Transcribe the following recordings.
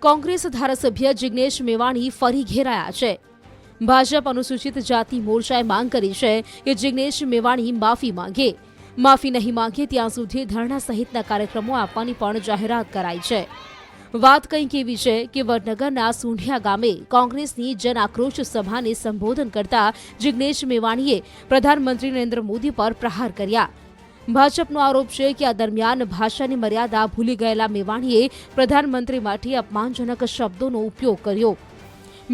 કોંગ્રેસ ધારાસભ્ય જિગ્નેશ મેવાણી ફરી ઘેરાયા છે। ભાજપ અનુસૂચિત જાતિ મોરચાએ માંગ કરી છે કે જિગ્નેશ મેવાણી માફી માંગે। માફી નહીં માંગે ત્યાં સુધી ધરણા સહિતના કાર્યક્રમો આપવાની પણ જાહેરાત કરાઈ છે। વાત કંઈક એવી છે કે વડનગરના સુંઢિયા ગામે કોંગ્રેસની જન આક્રોશ સભાને સંબોધન કરતા જિગ્નેશ મેવાણીએ પ્રધાનમંત્રી નરેન્દ્ર મોદી પર પ્રહાર કર્યા। ભાજપનો આરોપ છે કે આ દરમિયાન ભાષાની મર્યાદા ભૂલી ગયેલા મેવાણીએ પ્રધાનમંત્રી માટે અપમાનજનક શબ્દોનો ઉપયોગ કર્યો।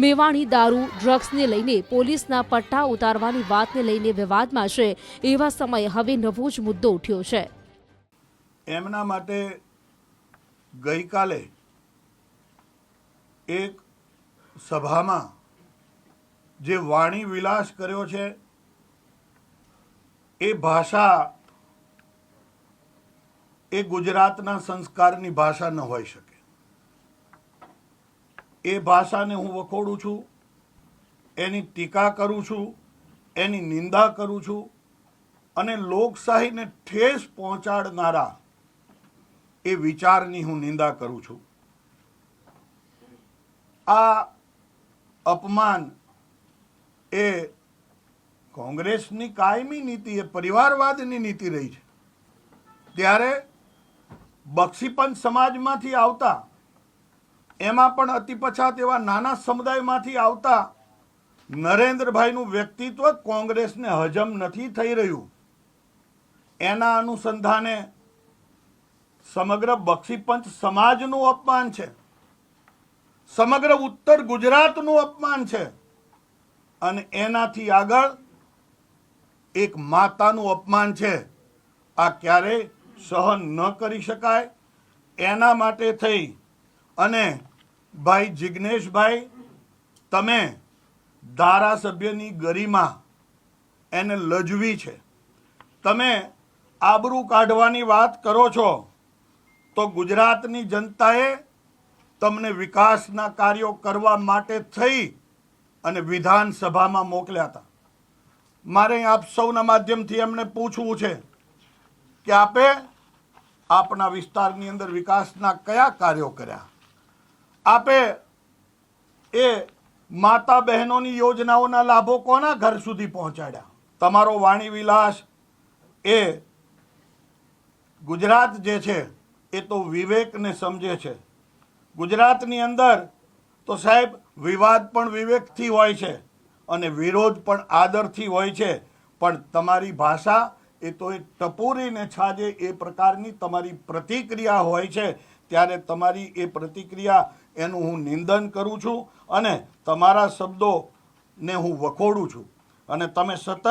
મેવાણી દારૂ ડ્રગ્સને લઈને પોલીસના પટ્ટા ઉતારવાની વાતને લઈને વિવાદમાં છે। એવા સમયે હવે નવો જ મુદ્દો ઉઠ્યો છે। એમના માટે ગઈકાલે એક સભામાં જે વાણી વિલાસ કર્યો છે એ ભાષા એ ગુજરાતના સંસ્કારની ભાષા ન હોઈ શકે। એ ભાષાને હું વખોડું છું, એની ટીકા કરું છું, એની નિંદા કરું છું અને લોકશાહીને ઠેસ પહોંચાડનારા એ વિચારની હું નિંદા કરું છું। આ અપમાન એ કોંગ્રેસની કાયમી નીતિ, એ પરિવારવાદની નીતિ રહી છે। ત્યારે બક્ષીપંચ સમાજમાંથી આવતા, એમાં પણ અતિ પછાત એવા નાના સમુદાયમાંથી આવતા નરેન્દ્રભાઈનું વ્યક્તિત્વ કોંગ્રેસને હજમ નથી થઈ રહ્યું। એના અનુસંધાને સમગ્ર બક્ષીપંચ સમાજનું અપમાન છે, સમગ્ર ઉત્તર ગુજરાતનું અપમાન છે અને એનાથી આગળ એક માતાનું અપમાન છે। આ ક્યારેય સહન ન કરી શકાય। એના માટે થઈ અને ભાઈ જિગ્નેશભાઈ, તમે ધારાસભ્યની ગરિમા એને લજવી છે। તમે આબરૂ કાઢવાની વાત કરો છો તો ગુજરાતની જનતાએ તમને વિકાસના કાર્યો કરવા માટે થઈ અને વિધાનસભામાં મોકલ્યા હતા। મારે આપ સૌના માધ્યમથી એમને પૂછવું છે કે આપે આપના વિસ્તારની અંદર વિકાસના કયા કાર્યો કર્યા? આપે એ માતા બહેનોની યોજનાઓના લાભો કોના ઘર સુધી પહોંચાડ્યા? તમારો વાણી વિલાસ એ ગુજરાત જે છે એ તો વિવેકને સમજે છે। ગુજરાતની અંદર તો સાહેબ વિવાદ પણ વિવેકથી હોય છે અને વિરોધ પણ આદરથી હોય છે, પણ તમારી ભાષા એ તો એ ટપોરીને છાજે એ પ્રકારની તમારી પ્રતિક્રિયા હોય છે। ત્યારે તમારી એ પ્રતિક્રિયા એનું હું નિંદન કરું છું અને તમારા શબ્દોને હું વખોડું છું અને તમે સતત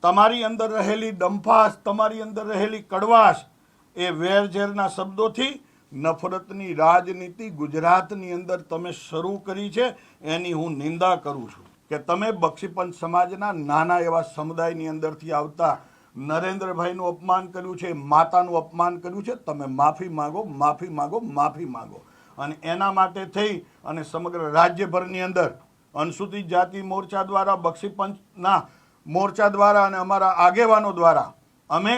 તમારી અંદર રહેલી ડંફાસ, તમારી અંદર રહેલી કડવાશ, એ વેરઝેરના શબ્દોથી નફરતની રાજનીતિ ગુજરાતની અંદર તમે શરૂ કરી છે। એની હું નિંદા કરું છું કે તમે બક્ષીપંચ સમાજના નાના એવા સમુદાયની અંદરથી આવતા નરેન્દ્રભાઈનું અપમાન કર્યું છે, માતાનું અપમાન કર્યું છે। તમે માફી માંગો, માફી માંગો, માફી માંગો અને એના માટે થઈ અને સમગ્ર રાજ્યભરની અંદર અનુસૂચિત જાતિ મોરચા દ્વારા, બક્ષીપંચના મોરચા દ્વારા અને અમારા આગેવાનો દ્વારા અમે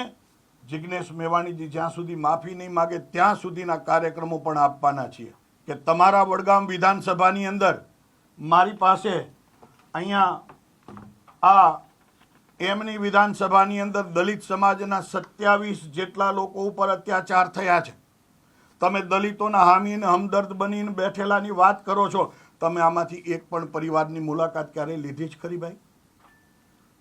જિગ્નેશ મેવાણીજી જ્યાં સુધી માફી નહીં માગે ત્યાં સુધીના કાર્યક્રમો પણ આપવાના છીએ। કે તમારા વડગામ વિધાનસભાની અંદર મારી પાસે અહીંયા આ એમની વિધાનસભાની અંદર દલિત સમાજના 27 જેટલા લોકો ઉપર અત્યાચાર થયા છે। તમે દલિતોના હામી અને હમદર્દ બનીને બેઠેલાની વાત કરો છો। તમે આમાંથી એક પણ પરિવારની મુલાકાત ક્યારેય લીધી જ ખરી ભાઈ?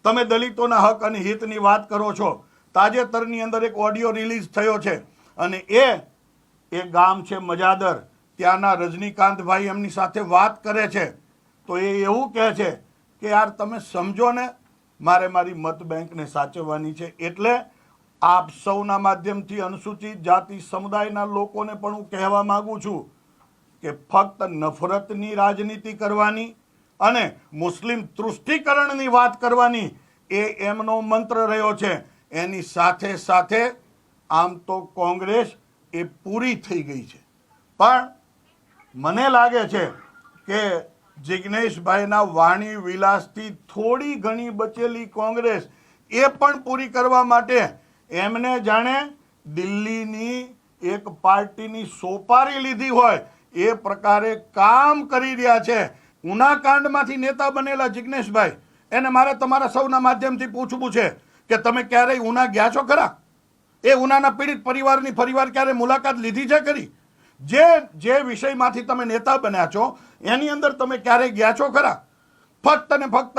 તમે દલિતોના હક અને હિતની વાત કરો છો। તાજેતરની અંદર એક ઓડિયો રિલીઝ થયો છે અને એ ગામ છે મજાદર, ત્યાંના રજનીકાંતભાઈ એમની સાથે વાત કરે છે તો એ એવું કહે છે કે યાર તમે સમજો ને, મારે મારી મત બેંકને સાચવવાની છે। એટલે આપ સૌના માધ્યમથી અનુસૂચિત જાતિ સમુદાયના લોકોને પણ હું કહેવા માંગુ છું કે ફક્ત નફરતની રાજનીતિ કરવાની અને મુસ્લિમ તૃષ્ટિકરણની વાત કરવાની એ એમનો મંત્ર રહ્યો છે। એની સાથે સાથે આમ તો કોંગ્રેસ એ પૂરી થઈ ગઈ છે, પણ મને લાગે છે કે જિગ્નેશભાઈના વાણી વિલાસથી થોડી ઘણી બચેલી કોંગ્રેસ એ પણ પૂરી કરવા માટે એમને જાણે દિલ્હીની એક પાર્ટીની સોપારી લીધી હોય એ પ્રકારે કામ કરી રહ્યા છે. ઉના કાંડમાંથી નેતા બનેલા જિજ્ઞેશભાઈ, એને મારે તમારા સૌના માધ્યમથી પૂછવું છે કે તમે ક્યારેય ઉના ગયા છો ખરા? એ ઉનાના પીડિત પરિવારની ફરીવાર ક્યારે મુલાકાત લીધી છે ખરી? જે વિષયમાંથી તમે નેતા બન્યા છો એની અંદર તમે ક્યારેય ગયા છો ખરા? ફક્ત ને ફક્ત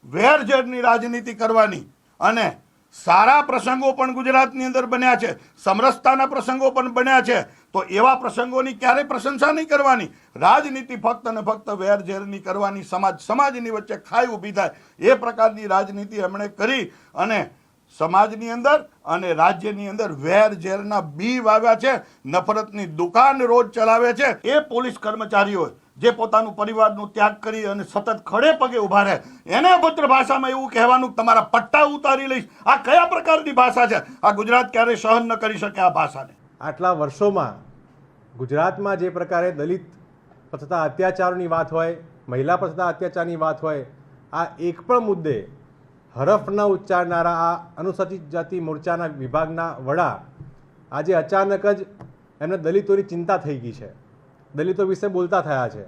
વેરઝેરની રાજનીતિ કરવાની. અને સારા પ્રસંગો પણ ગુજરાતની અંદર બન્યા છે, સમરસતાના પ્રસંગો પણ બન્યા છે, તો એવા પ્રસંગોની ક્યારેય પ્રશંસા નહીં કરવાની. રાજનીતિ ફક્ત ને ફક્ત વેરઝેરની કરવાની, સમાજની વચ્ચે ખાઈ ઊભી થાય એ પ્રકારની રાજનીતિ એમણે કરી અને સમાજની અંદર અને રાજ્યની અંદર વેરઝેરના બી વાવ્યા છે. નફરતની દુકાન રોજ ચલાવે છે. એ પોલીસ કર્મચારીઓ જે પોતાનું પરિવારનું ત્યાગ કરી અને સતત ખડે પગે ઊભા રહે, એને અભદ્ર ભાષામાં એવું કહેવાનું કે તમારા પટ્ટા ઉતારી લઈશ, આ કયા પ્રકારની ભાષા છે? આ ગુજરાત ક્યારેય સહન ન કરી શકે આ ભાષાને. આટલા વર્ષોમાં ગુજરાતમાં જે પ્રકારે દલિત પર થતા અત્યાચારોની વાત હોય, મહિલા પર થતા અત્યાચારની વાત હોય, આ એક પણ મુદ્દે હરફ ન ઉચ્ચારનારા આ અનુસૂચિત જાતિ મોરચાના વિભાગના વડા આજે અચાનક જ એમને દલિતોની ચિંતા થઈ ગઈ છે, દલિતો વિશે બોલતા થયા છે.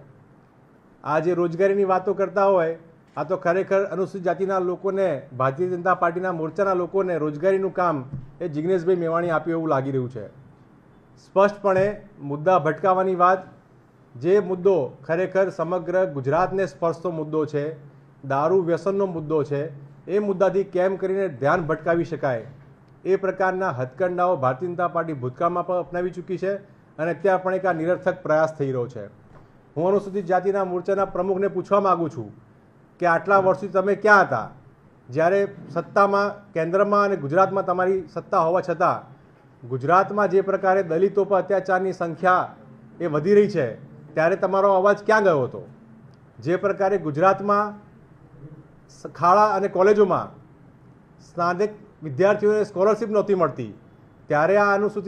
આ જે રોજગારીની વાતો કરતા હોય, આ તો ખરેખર અનુસૂચિત જાતિના લોકોને, ભારતીય જનતા પાર્ટીના મોરચાના લોકોને રોજગારીનું કામ એ જિજ્ઞેશભાઈ મેવાણી આપ્યું એવું લાગી રહ્યું છે. સ્પષ્ટપણે મુદ્દા ભટકાવવાની વાત, જે મુદ્દો ખરેખર સમગ્ર ગુજરાતને સ્પર્શતો મુદ્દો છે, દારૂ વ્યસનનો મુદ્દો છે, એ મુદ્દાથી કેમ કરીને ધ્યાન ભટકાવી શકાય એ પ્રકારના હથકંડાઓ ભારતીય જનતા પાર્ટી ભૂતકાળમાં પણ અપનાવી ચૂકી છે અને ત્યાં પણ એક આ નિરર્થક પ્રયાસ થઈ રહ્યો છે. હું અનુસૂચિત જાતિના મોરચાના પ્રમુખને પૂછવા માગું છું કે આટલા વર્ષથી તમે ક્યાં હતા જ્યારે સત્તામાં, કેન્દ્રમાં અને ગુજરાતમાં તમારી સત્તા હોવા છતાં ગુજરાતમાં જે પ્રકારે દલિતો પર અત્યાચારની સંખ્યા એ વધી રહી છે ત્યારે તમારો અવાજ ક્યાં ગયો હતો? જે પ્રકારે ગુજરાતમાં શાળા અને કોલેજોમાં સ્નાતક વિદ્યાર્થીઓને સ્કોલરશિપ નહોતી મળતી, ત્યારે આ અનુસૂચિત